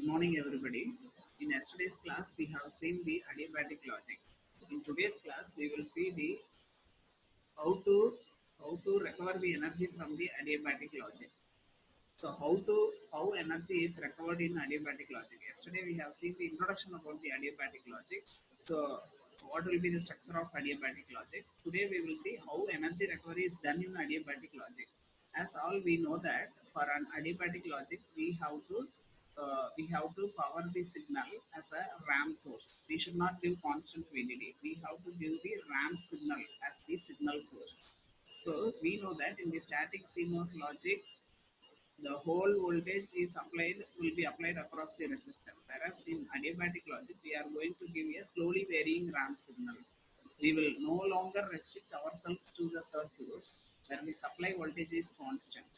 morning, everybody. In yesterday's class, we have seen the adiabatic logic. In today's class, we will see the how to how to recover the energy from the adiabatic logic. So, how energy is recovered in adiabatic logic. Yesterday, we have seen the introduction about the adiabatic logic. So, what will be the structure of adiabatic logic? Today, we will see how energy recovery is done in adiabatic logic. As all we know that for an adiabatic logic, we have to power the signal as a RAM source. We should not give constant VDD. We have to give the RAM signal as the signal source. So we know that in the static CMOS logic, the whole voltage is applied will be applied across the resistor. Whereas in adiabatic logic, we are going to give a slowly varying ramp signal. We will no longer restrict ourselves to the circuits where the supply voltage is constant.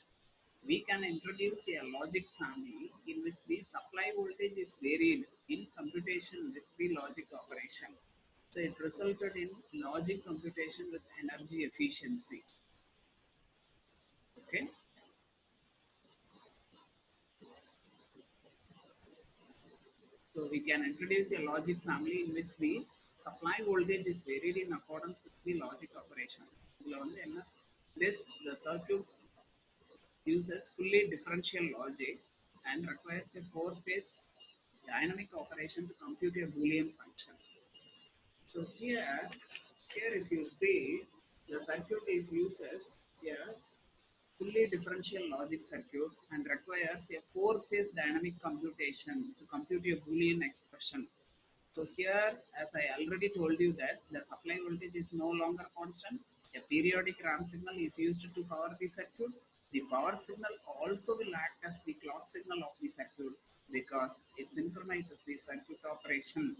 We can introduce a logic family in which the supply voltage is varied in computation with the logic operation. So it resulted in logic computation with energy efficiency. Okay. So we can introduce a logic family in which the supply voltage is varied in accordance with the logic operation. This the circuit uses fully differential logic and requires a four-phase dynamic operation to compute a Boolean function. So here if you see the circuit is uses a fully differential logic circuit and requires a four-phase dynamic computation to compute a Boolean expression. So here, as I already told you that the supply voltage is no longer constant, a periodic ramp signal is used to power the circuit. The power signal also will act as the clock signal of the circuit because it synchronizes the circuit operation.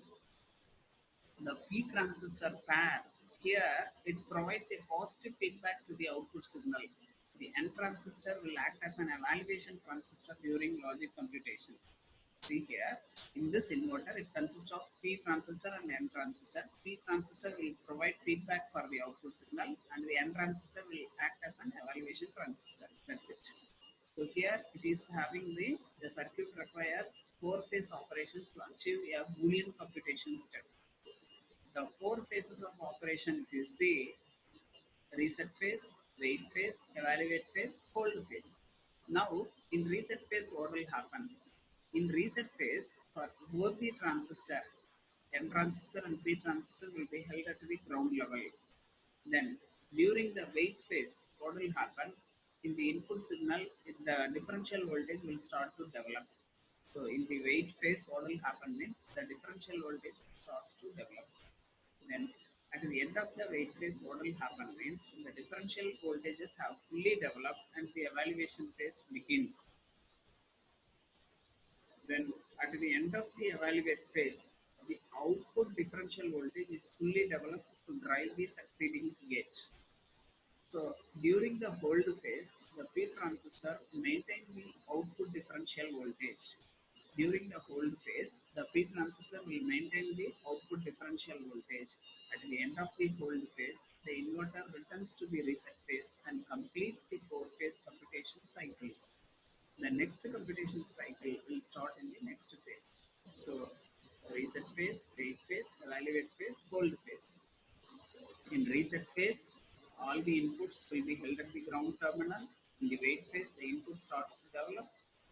The P transistor pair here it provides a positive feedback to the output signal. The N transistor will act as an evaluation transistor during logic computation. See here, in this inverter, it consists of P transistor and N transistor. P transistor will provide feedback for the output signal, and the N transistor will act as an evaluation transistor. That's it. So here it is having the circuit requires four-phase operation to achieve a Boolean computation step. The four phases of operation, if you see, reset phase, wait phase, evaluate phase, hold phase. Now, in reset phase, what will happen? In reset phase, for both the transistor, N transistor and P transistor will be held at the ground level. Then, during the wait phase, what will happen? In the input signal, the differential voltage will start to develop. So, in the wait phase, what will happen means the differential voltage starts to develop. Then at the end of the wait phase, what will happen means the differential voltages have fully developed and the evaluation phase begins. Then at the end of the evaluate phase, the output differential voltage is fully developed to drive the succeeding gate. So during the hold phase, the P transistor maintains the output differential voltage. During the hold phase, the P transistor will maintain the output differential voltage. At the end of the hold phase, the inverter returns to the reset phase and completes the four-phase computation cycle. The next computation cycle will start in the next phase. So, reset phase, wait phase, evaluate phase, hold phase. In reset phase, all the inputs will be held at the ground terminal. In the wait phase, the input starts to develop.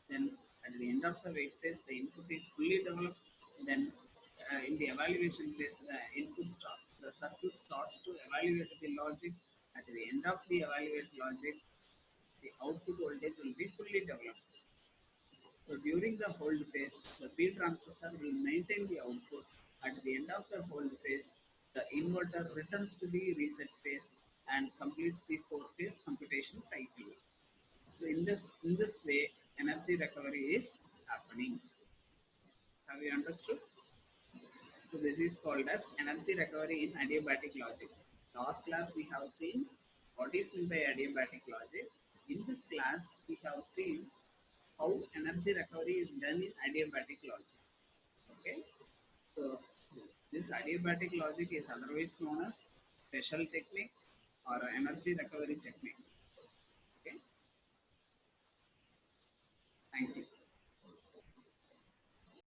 Then at the end of the wait phase, the input is fully developed. Then in the evaluation phase, the circuit starts to evaluate the logic. At the end of the evaluate logic, the output voltage will be fully developed. So during the hold phase, the P transistor will maintain the output. At the end of the hold phase, the inverter returns to the reset phase and completes the four-phase computation cycle. So in this way, energy recovery is happening. Have you understood? So this is called as energy recovery in adiabatic logic. Last class we have seen what is meant by adiabatic logic. In this class we have seen how energy recovery is done in adiabatic logic. Okay, so this adiabatic logic is otherwise known as special technique or energy recovery technique. Okay, thank you.